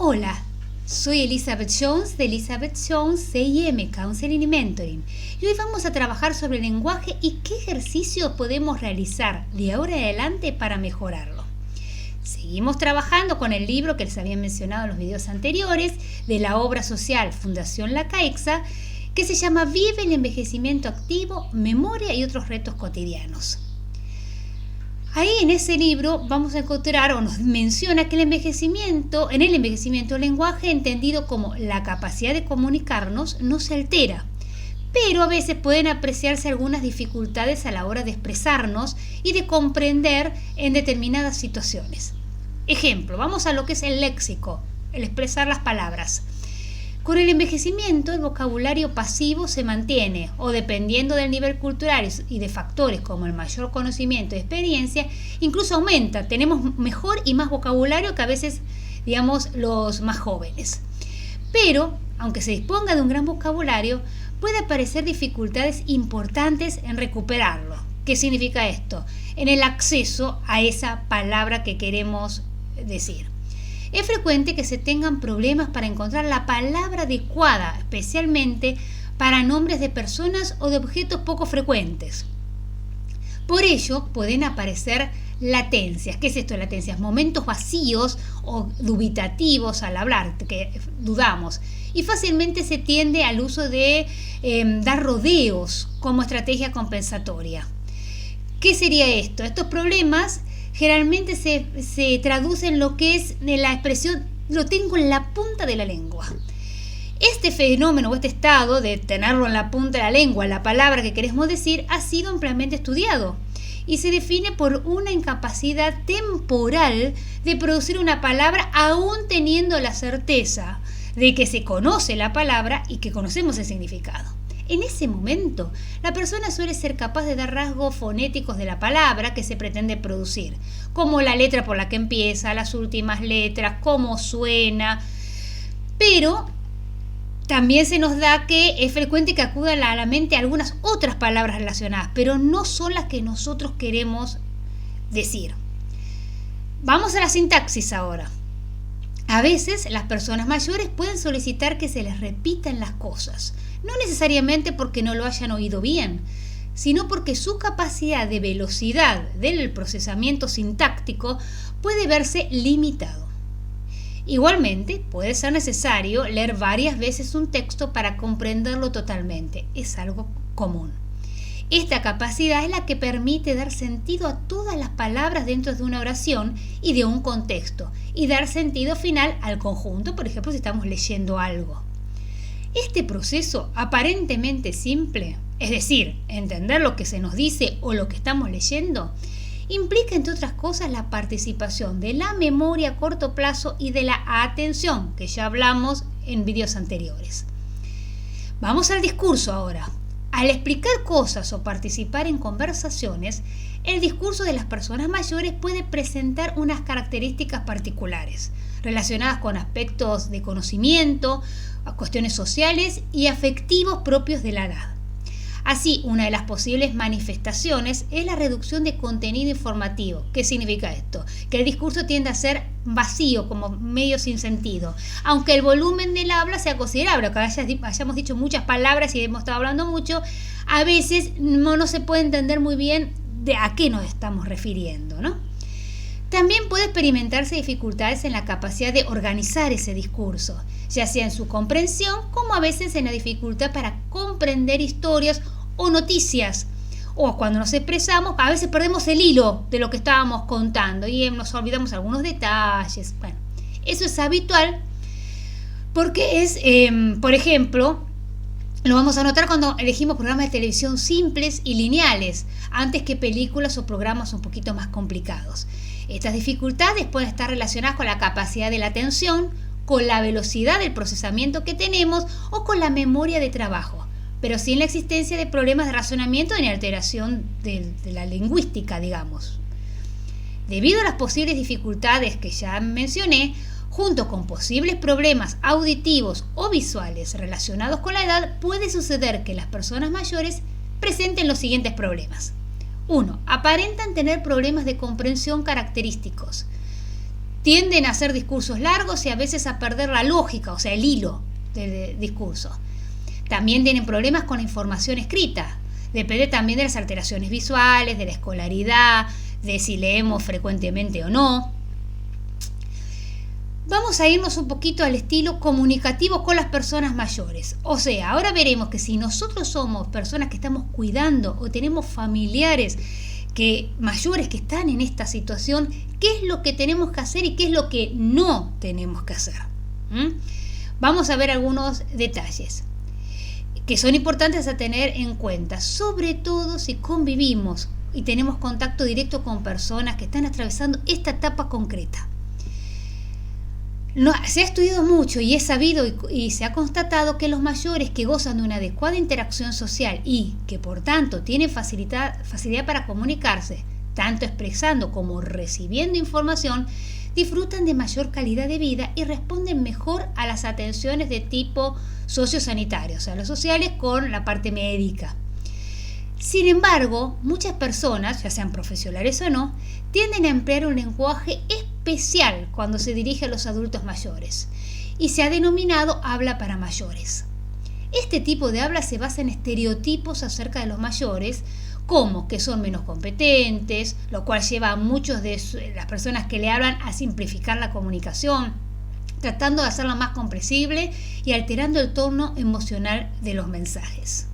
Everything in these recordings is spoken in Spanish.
Hola, soy Elizabeth Jones de Elizabeth Jones CIM Counseling y Mentoring y hoy vamos a trabajar sobre el lenguaje y qué ejercicios podemos realizar de ahora en adelante para mejorarlo. Seguimos trabajando con el libro que les había mencionado en los videos anteriores de la obra social Fundación La Caixa, que se llama Vive el envejecimiento activo, memoria y otros retos cotidianos. Ahí en ese libro vamos a encontrar o nos menciona que en el envejecimiento el lenguaje entendido como la capacidad de comunicarnos no se altera, pero a veces pueden apreciarse algunas dificultades a la hora de expresarnos y de comprender en determinadas situaciones. Ejemplo, vamos a lo que es el léxico, el expresar las palabras. Con el envejecimiento, el vocabulario pasivo se mantiene o dependiendo del nivel cultural y de factores como el mayor conocimiento y experiencia, incluso aumenta. Tenemos mejor y más vocabulario que a veces, los más jóvenes. Pero, aunque se disponga de un gran vocabulario, puede aparecer dificultades importantes en recuperarlo. ¿Qué significa esto? En el acceso a esa palabra que queremos decir. Es frecuente que se tengan problemas para encontrar la palabra adecuada, especialmente para nombres de personas o de objetos poco frecuentes. Por ello, pueden aparecer latencias. ¿Qué es esto de latencias? Momentos vacíos o dubitativos al hablar, que dudamos. Y fácilmente se tiende al uso de dar rodeos como estrategia compensatoria. ¿Qué sería esto? Estos problemas generalmente se traduce en lo que es la expresión lo tengo en la punta de la lengua. Este fenómeno o este estado de tenerlo en la punta de la lengua, la palabra que queremos decir, ha sido ampliamente estudiado y se define por una incapacidad temporal de producir una palabra aún teniendo la certeza de que se conoce la palabra y que conocemos el significado. En ese momento, la persona suele ser capaz de dar rasgos fonéticos de la palabra que se pretende producir, como la letra por la que empieza, las últimas letras, cómo suena, pero también se nos da que es frecuente que acudan a la mente algunas otras palabras relacionadas, pero no son las que nosotros queremos decir. Vamos a la sintaxis ahora. A veces las personas mayores pueden solicitar que se les repitan las cosas, no necesariamente porque no lo hayan oído bien, sino porque su capacidad de velocidad del procesamiento sintáctico puede verse limitado. Igualmente, puede ser necesario leer varias veces un texto para comprenderlo totalmente, es algo común. Esta capacidad es la que permite dar sentido a todas las palabras dentro de una oración y de un contexto, y dar sentido final al conjunto, por ejemplo, si estamos leyendo algo. Este proceso aparentemente simple, es decir, entender lo que se nos dice o lo que estamos leyendo, implica, entre otras cosas, la participación de la memoria a corto plazo y de la atención, que ya hablamos en videos anteriores. Vamos al discurso ahora. Al explicar cosas o participar en conversaciones, el discurso de las personas mayores puede presentar unas características particulares, relacionadas con aspectos de conocimiento, cuestiones sociales y afectivos propios de la edad. Así, una de las posibles manifestaciones es la reducción de contenido informativo. ¿Qué significa esto? Que el discurso tiende a ser vacío, como medio sin sentido. Aunque el volumen del habla sea considerable, que hayamos dicho muchas palabras y hemos estado hablando mucho, a veces no se puede entender muy bien de a qué nos estamos refiriendo, ¿no? También puede experimentarse dificultades en la capacidad de organizar ese discurso, ya sea en su comprensión como a veces en la dificultad para comprender historias o noticias. O cuando nos expresamos, a veces perdemos el hilo de lo que estábamos contando y nos olvidamos algunos detalles. Bueno, eso es habitual porque es, por ejemplo, lo vamos a notar cuando elegimos programas de televisión simples y lineales, antes que películas o programas un poquito más complicados. Estas dificultades pueden estar relacionadas con la capacidad de la atención, con la velocidad del procesamiento que tenemos o con la memoria de trabajo, pero sin la existencia de problemas de razonamiento ni alteración de la lingüística, digamos. Debido a las posibles dificultades que ya mencioné, junto con posibles problemas auditivos o visuales relacionados con la edad, puede suceder que las personas mayores presenten los siguientes problemas. 1. Aparentan tener problemas de comprensión característicos. tienden a hacer discursos largos y a veces a perder la lógica, o sea, el hilo del discurso. También tienen problemas con la información escrita. Depende también de las alteraciones visuales, de la escolaridad, de si leemos frecuentemente o no. Vamos a irnos un poquito al estilo comunicativo con las personas mayores. O sea, ahora veremos que si nosotros somos personas que estamos cuidando o tenemos familiares mayores que están en esta situación, ¿qué es lo que tenemos que hacer y qué es lo que no tenemos que hacer? Vamos a ver algunos detalles que son importantes a tener en cuenta, sobre todo si convivimos y tenemos contacto directo con personas que están atravesando esta etapa concreta. Se ha estudiado mucho y es sabido y se ha constatado que los mayores que gozan de una adecuada interacción social y que por tanto tienen facilidad para comunicarse, tanto expresando como recibiendo información, disfrutan de mayor calidad de vida y responden mejor a las atenciones de tipo sociosanitario, o sea, los sociales con la parte médica. Sin embargo, muchas personas, ya sean profesionales o no, tienden a emplear un lenguaje especial cuando se dirige a los adultos mayores y se ha denominado habla para mayores. Este tipo de habla se basa en estereotipos acerca de los mayores, como que son menos competentes, lo cual lleva a muchos de las personas que le hablan a simplificar la comunicación, tratando de hacerla más comprensible y alterando el tono emocional de los mensajes.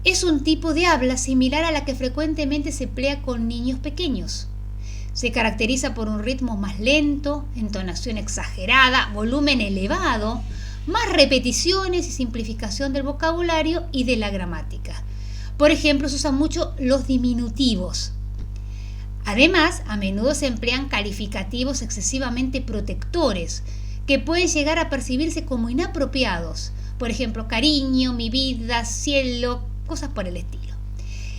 Es un tipo de habla similar a la que frecuentemente se emplea con niños pequeños. Se caracteriza por un ritmo más lento, entonación exagerada, volumen elevado, más repeticiones y simplificación del vocabulario y de la gramática. Por ejemplo, se usan mucho los diminutivos. Además, a menudo se emplean calificativos excesivamente protectores, que pueden llegar a percibirse como inapropiados. Por ejemplo, cariño, mi vida, cielo, cosas por el estilo.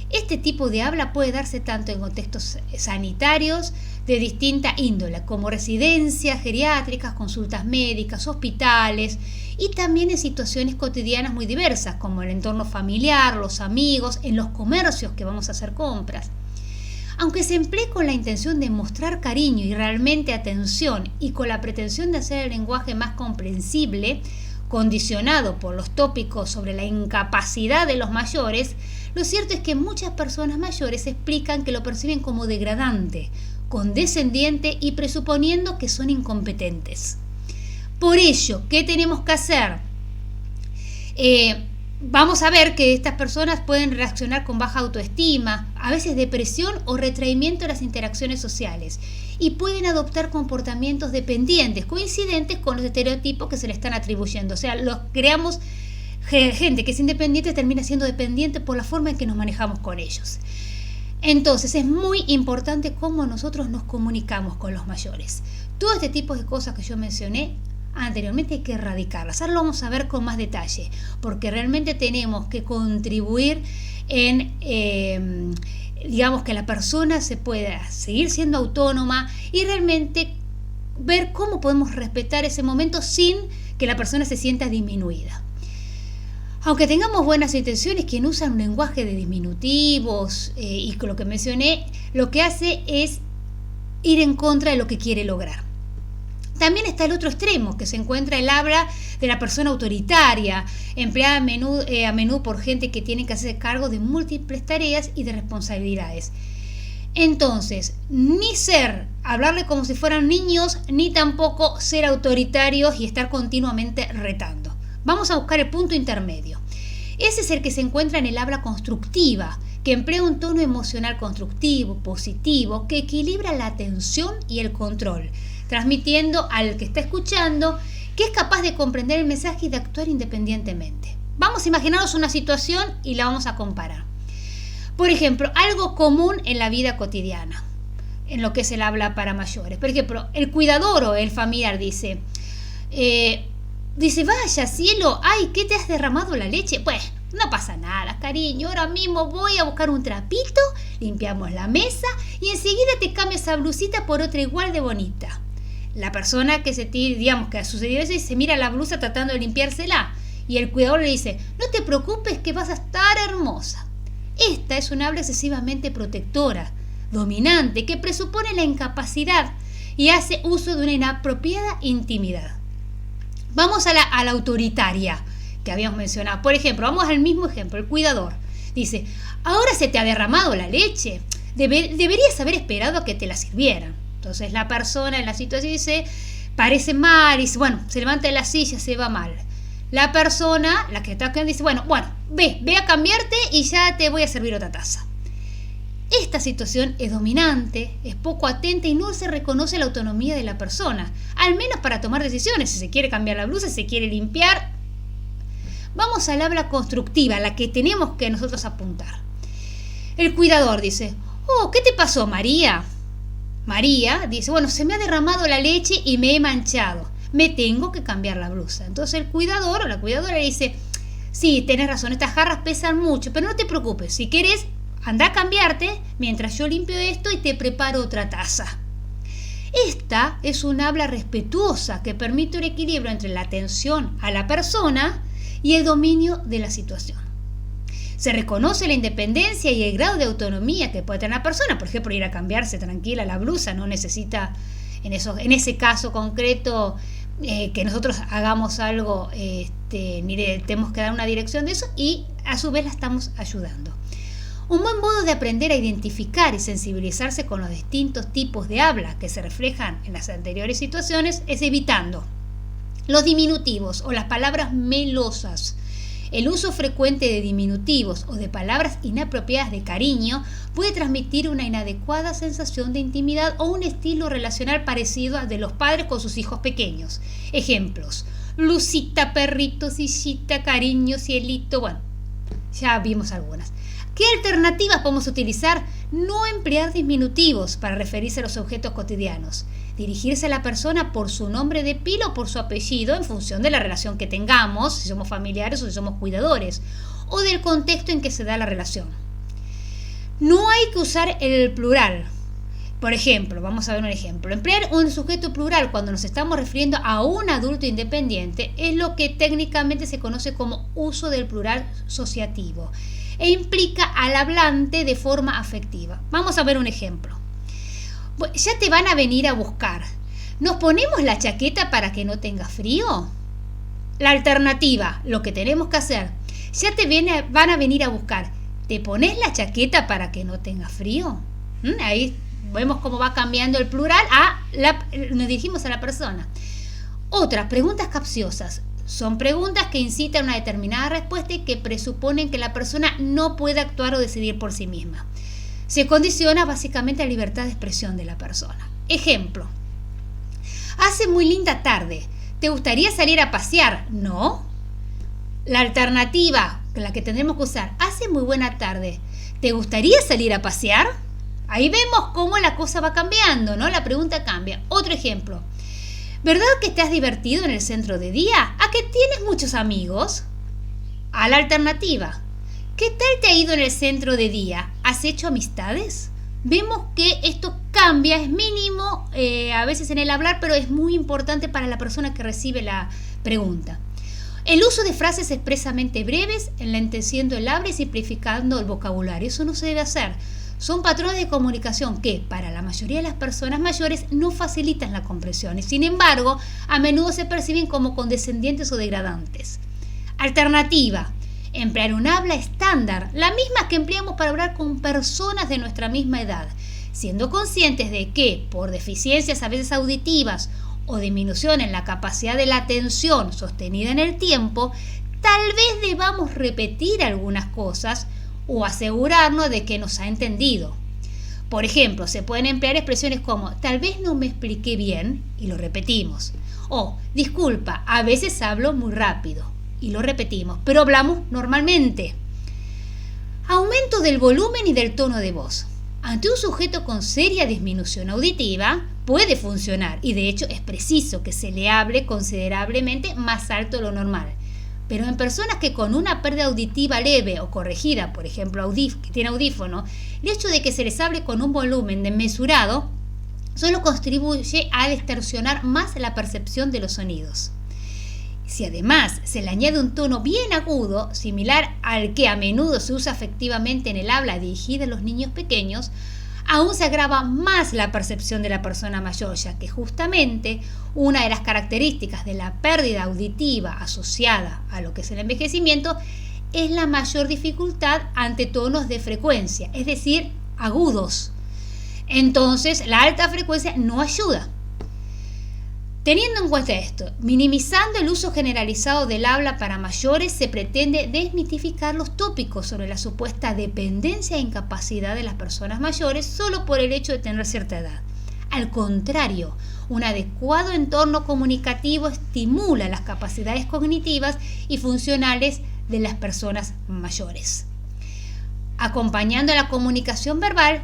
Este tipo de habla puede darse tanto en contextos sanitarios de distinta índole, como residencias geriátricas, consultas médicas, hospitales, y también en situaciones cotidianas muy diversas, como el entorno familiar, los amigos, en los comercios que vamos a hacer compras. Aunque se emplee con la intención de mostrar cariño y realmente atención y con la pretensión de hacer el lenguaje más comprensible, condicionado por los tópicos sobre la incapacidad de los mayores, lo cierto es que muchas personas mayores explican que lo perciben como degradante, condescendiente y presuponiendo que son incompetentes. Por ello, ¿qué tenemos que hacer? Vamos a ver que estas personas pueden reaccionar con baja autoestima, a veces depresión o retraimiento de las interacciones sociales, y pueden adoptar comportamientos dependientes, coincidentes con los estereotipos que se le están atribuyendo. O sea, creamos gente que es independiente termina siendo dependiente por la forma en que nos manejamos con ellos. Entonces, es muy importante cómo nosotros nos comunicamos con los mayores. Todo este tipo de cosas que yo mencioné anteriormente hay que erradicarlas. Ahora lo vamos a ver con más detalle, porque realmente tenemos que contribuir en digamos que la persona se pueda seguir siendo autónoma y realmente ver cómo podemos respetar ese momento sin que la persona se sienta disminuida. Aunque tengamos buenas intenciones, quien usa un lenguaje de diminutivos y con lo que mencioné, lo que hace es ir en contra de lo que quiere lograr. También está el otro extremo, que se encuentra el habla de la persona autoritaria, empleada a menudo por gente que tiene que hacerse cargo de múltiples tareas y de responsabilidades. Entonces, ni hablarle como si fueran niños, ni tampoco ser autoritarios y estar continuamente retando. Vamos a buscar el punto intermedio. Ese es el que se encuentra en el habla constructiva, que emplea un tono emocional constructivo, positivo, que equilibra la atención y el control, transmitiendo al que está escuchando que es capaz de comprender el mensaje y de actuar independientemente. Vamos a imaginarnos una situación y la vamos a comparar. Por ejemplo, algo común en la vida cotidiana, en lo que es el habla para mayores. Por ejemplo, el cuidador o el familiar dice, vaya cielo, ay, ¿qué te has derramado la leche? Bueno, no pasa nada, cariño, ahora mismo voy a buscar un trapito, limpiamos la mesa y enseguida te cambio esa blusita por otra igual de bonita. La persona que ha sucedido eso y se mira la blusa tratando de limpiársela y el cuidador le dice, no te preocupes que vas a estar hermosa. Esta es una habla excesivamente protectora, dominante, que presupone la incapacidad y hace uso de una inapropiada intimidad. Vamos a la autoritaria que habíamos mencionado. Por ejemplo, vamos al mismo ejemplo, el cuidador. Dice, ahora se te ha derramado la leche, deberías haber esperado a que te la sirvieran. Entonces la persona en la situación dice, parece mal, y dice, bueno, se levanta de la silla, se va mal. La persona, la que está quedando, dice, bueno, ve a cambiarte y ya te voy a servir otra taza. Esta situación es dominante, es poco atenta y no se reconoce la autonomía de la persona, al menos para tomar decisiones, si se quiere cambiar la blusa, si se quiere limpiar. Vamos al habla constructiva, la que tenemos que nosotros apuntar. El cuidador dice, ¿qué te pasó, María? María dice, bueno, se me ha derramado la leche y me he manchado. Me tengo que cambiar la blusa. Entonces el cuidador o la cuidadora le dice, sí, tenés razón, estas jarras pesan mucho, pero no te preocupes, si querés, anda a cambiarte mientras yo limpio esto y te preparo otra taza. Esta es un habla respetuosa que permite un equilibrio entre la atención a la persona y el dominio de la situación. Se reconoce la independencia y el grado de autonomía que puede tener la persona. Por ejemplo, ir a cambiarse tranquila la blusa, no necesita, en ese caso concreto, que nosotros hagamos algo, ni le tenemos que dar una dirección de eso, y a su vez la estamos ayudando. Un buen modo de aprender a identificar y sensibilizarse con los distintos tipos de habla que se reflejan en las anteriores situaciones es evitando los diminutivos o las palabras melosas. El uso frecuente de diminutivos o de palabras inapropiadas de cariño puede transmitir una inadecuada sensación de intimidad o un estilo relacional parecido al de los padres con sus hijos pequeños. Ejemplos: Lucita, perrito, sillita, cariño, cielito. Bueno, ya vimos algunas. ¿Qué alternativas podemos utilizar? No emplear diminutivos para referirse a los objetos cotidianos. Dirigirse a la persona por su nombre de pila o por su apellido en función de la relación que tengamos, si somos familiares o si somos cuidadores, o del contexto en que se da la relación. No hay que usar el plural. Por ejemplo, vamos a ver un ejemplo. Emplear un sujeto plural cuando nos estamos refiriendo a un adulto independiente es lo que técnicamente se conoce como uso del plural asociativo e implica al hablante de forma afectiva. Vamos a ver un ejemplo. Ya te van a venir a buscar. ¿Nos ponemos la chaqueta para que no tengas frío? La alternativa, lo que tenemos que hacer, ya van a venir a buscar. ¿Te pones la chaqueta para que no tengas frío? Ahí vemos cómo va cambiando el plural nos dirigimos a la persona. Otras preguntas capciosas. Son preguntas que incitan a una determinada respuesta y que presuponen que la persona no puede actuar o decidir por sí misma. Se condiciona básicamente la libertad de expresión de la persona. Ejemplo: hace muy linda tarde. ¿Te gustaría salir a pasear? ¿No? La alternativa, la que tendremos que usar: hace muy buena tarde. ¿Te gustaría salir a pasear? Ahí vemos cómo la cosa va cambiando, ¿no? La pregunta cambia. Otro ejemplo: ¿verdad que te has divertido en el centro de día? ¿A que tienes muchos amigos? A la alternativa: ¿qué tal te ha ido en el centro de día? ¿Has hecho amistades? Vemos que esto cambia, es mínimo a veces en el hablar, pero es muy importante para la persona que recibe la pregunta. El uso de frases expresamente breves, enlenteciendo el habla y simplificando el vocabulario. Eso no se debe hacer. Son patrones de comunicación que, para la mayoría de las personas mayores, no facilitan la comprensión y, sin embargo, a menudo se perciben como condescendientes o degradantes. Alternativa: emplear un habla estándar, la misma que empleamos para hablar con personas de nuestra misma edad, siendo conscientes de que, por deficiencias a veces auditivas o disminución en la capacidad de la atención sostenida en el tiempo, tal vez debamos repetir algunas cosas o asegurarnos de que nos ha entendido. Por ejemplo, se pueden emplear expresiones como tal vez no me expliqué bien y lo repetimos, o disculpa, a veces hablo muy rápido y lo repetimos, pero hablamos normalmente. Aumento del volumen y del tono de voz. Ante un sujeto con seria disminución auditiva puede funcionar y de hecho es preciso que se le hable considerablemente más alto de lo normal. Pero en personas que con una pérdida auditiva leve o corregida, por ejemplo, que tiene audífono, el hecho de que se les hable con un volumen desmesurado solo contribuye a distorsionar más la percepción de los sonidos. Si además se le añade un tono bien agudo, similar al que a menudo se usa efectivamente en el habla dirigida a los niños pequeños, aún se agrava más la percepción de la persona mayor, ya que justamente una de las características de la pérdida auditiva asociada a lo que es el envejecimiento es la mayor dificultad ante tonos de frecuencia, es decir, agudos. Entonces, la alta frecuencia no ayuda. Teniendo en cuenta esto, minimizando el uso generalizado del habla para mayores, se pretende desmitificar los tópicos sobre la supuesta dependencia e incapacidad de las personas mayores solo por el hecho de tener cierta edad. Al contrario, un adecuado entorno comunicativo estimula las capacidades cognitivas y funcionales de las personas mayores. Acompañando a la comunicación verbal,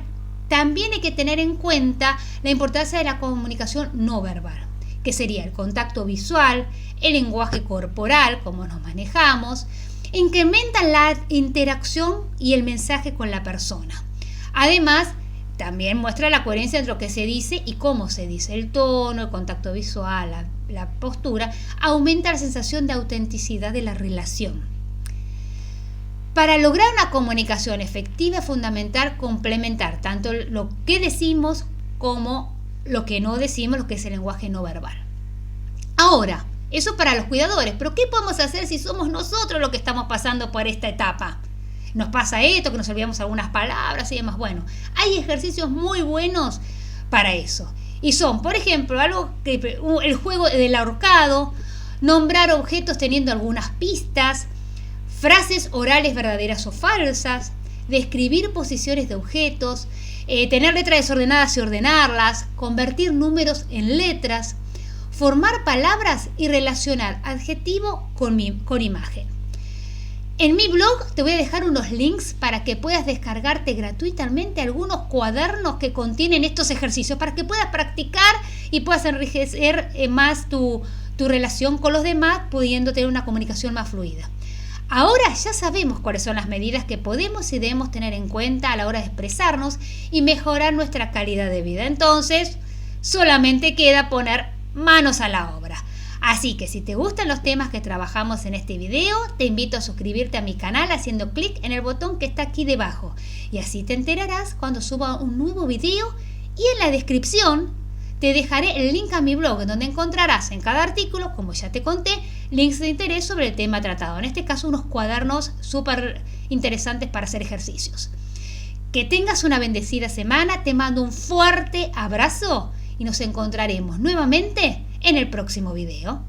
también hay que tener en cuenta la importancia de la comunicación no verbal, que sería el contacto visual, el lenguaje corporal, cómo nos manejamos, incrementan la interacción y el mensaje con la persona. Además, también muestra la coherencia entre lo que se dice y cómo se dice. El tono, el contacto visual, la postura, aumenta la sensación de autenticidad de la relación. Para lograr una comunicación efectiva es fundamental complementar tanto lo que decimos como lo que no decimos, lo que es el lenguaje no verbal. Ahora, eso para los cuidadores, pero ¿qué podemos hacer si somos nosotros los que estamos pasando por esta etapa? Nos pasa esto, que nos olvidamos algunas palabras y demás. Bueno, hay ejercicios muy buenos para eso. Y son, por ejemplo, el juego del ahorcado, nombrar objetos teniendo algunas pistas, frases orales verdaderas o falsas, describir posiciones de objetos, tener letras desordenadas y ordenarlas, convertir números en letras, formar palabras y relacionar adjetivo con imagen. En mi blog te voy a dejar unos links para que puedas descargarte gratuitamente algunos cuadernos que contienen estos ejercicios para que puedas practicar y puedas enriquecer más tu relación con los demás, pudiendo tener una comunicación más fluida. Ahora ya sabemos cuáles son las medidas que podemos y debemos tener en cuenta a la hora de expresarnos y mejorar nuestra calidad de vida. Entonces, solamente queda poner manos a la obra. Así que si te gustan los temas que trabajamos en este video, te invito a suscribirte a mi canal haciendo clic en el botón que está aquí debajo. Y así te enterarás cuando suba un nuevo video y en la descripción te dejaré el link a mi blog donde encontrarás en cada artículo, como ya te conté, links de interés sobre el tema tratado. En este caso, unos cuadernos súper interesantes para hacer ejercicios. Que tengas una bendecida semana, te mando un fuerte abrazo y nos encontraremos nuevamente en el próximo video.